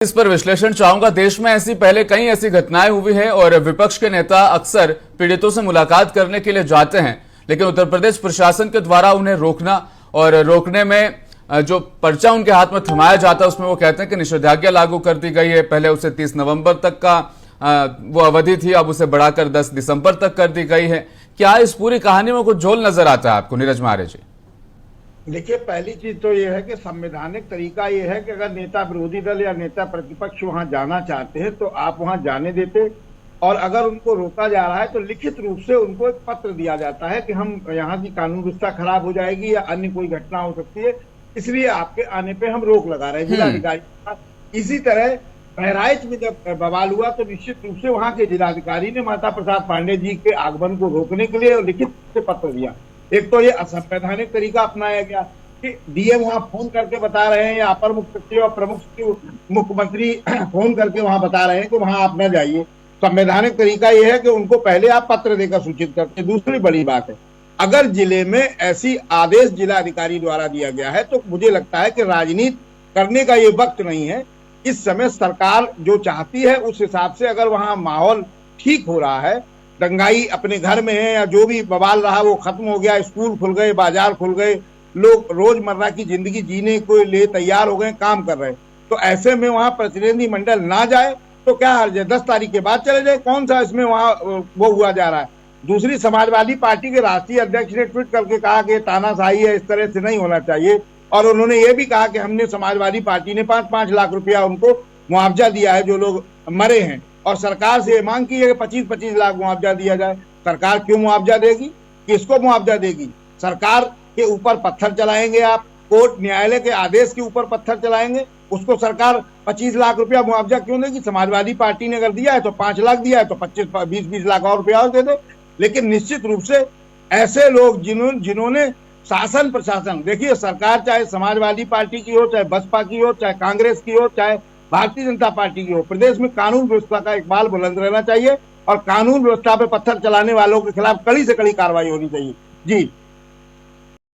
इस पर विश्लेषण चाहूंगा। देश में ऐसी पहले कई ऐसी घटनाएं हुई है और विपक्ष के नेता अक्सर पीड़ितों से मुलाकात करने के लिए जाते हैं, लेकिन उत्तर प्रदेश प्रशासन के द्वारा उन्हें रोकना और रोकने में जो पर्चा उनके हाथ में थमाया जाता है उसमें वो कहते हैं कि निषेधाज्ञा लागू कर दी गई है। पहले उसे 30 नवंबर तक का वो अवधि थी, अब उसे बढ़ाकर 10 दिसंबर तक कर दी गई है। क्या इस पूरी कहानी में कुछ झोल नजर आता है आपको, नीरज महारे जी? देखिए, पहली चीज तो ये है कि संवैधानिक तरीका ये है कि अगर नेता विरोधी दल या नेता प्रतिपक्ष वहां जाना चाहते हैं तो आप वहां जाने देते, और अगर उनको रोका जा रहा है तो लिखित रूप से उनको एक पत्र दिया जाता है कि हम यहाँ की कानून व्यवस्था खराब हो जाएगी या अन्य कोई घटना हो सकती है, इसलिए आपके आने पे हम रोक लगा रहे हैं जिलाधिकारी के पास। इसी तरह बहराइच में जब बवाल हुआ तो निश्चित रूप से वहां के जिलाधिकारी ने माता प्रसाद पांडे जी के आगमन को रोकने के लिए लिखित से पत्र दिया। एक तो ये असंवैधानिक तरीका अपनाया गया कि डीएम वहां फोन करके बता रहे हैं या अपर मुख्य सचिव और प्रमुख सचिव मुख्यमंत्री फोन करके वहां बता रहे हैं कि वहां आप न जाइए। संवैधानिक तरीका यह है कि उनको पहले आप पत्र देकर सूचित करते। दूसरी बड़ी बात है, अगर जिले में ऐसी आदेश जिलाधिकारी द्वारा दिया गया है तो मुझे लगता है कि राजनीति करने का ये वक्त नहीं है। इस समय सरकार जो चाहती है उस हिसाब से अगर वहां माहौल ठीक हो रहा है, दंगाई अपने घर में है या जो भी बवाल रहा वो खत्म हो गया, स्कूल खुल गए, बाजार खुल गए, लोग रोजमर्रा की जिंदगी जीने को लिए तैयार हो गए, काम कर रहे हैं, तो ऐसे में वहां प्रतिनिधि मंडल ना जाए तो क्या हर्ज है? 10 तारीख के बाद चले जाए, कौन सा इसमें वहां वो हुआ जा रहा है। दूसरी, समाजवादी पार्टी के राष्ट्रीय अध्यक्ष ने ट्वीट करके कहा कि तानाशाही है, इस तरह से नहीं होना चाहिए, और उन्होंने ये भी कहा कि हमने समाजवादी पार्टी ने 5-5 लाख रुपया उनको मुआवजा दिया है जो लोग मरे हैं, और सरकार से मांग की है कि 25-25 लाख मुआवजा दिया जाए। सरकार क्यों मुआवजा देगी? किसको मुआवजा देगी? सरकार के ऊपर पत्थर चलाएंगे आप, कोर्ट न्यायालय के आदेश के ऊपर पत्थर चलाएंगे, उसको सरकार 25 लाख रुपया मुआवजा क्यों देगी? समाजवादी पार्टी ने अगर दिया है तो 5 लाख दिया है तो 25-20 लाख और रुपया और दे दे। लेकिन निश्चित रूप से ऐसे लोग जिन्होंने शासन प्रशासन, देखिए सरकार चाहे समाजवादी पार्टी की हो, चाहे बसपा की हो, चाहे कांग्रेस की हो, चाहे भारतीय जनता पार्टी की हो, प्रदेश में कानून व्यवस्था का इकबाल बुलंद रहना चाहिए और कानून व्यवस्था पे पत्थर चलाने वालों के खिलाफ कड़ी से कड़ी कार्रवाई होनी चाहिए। जी।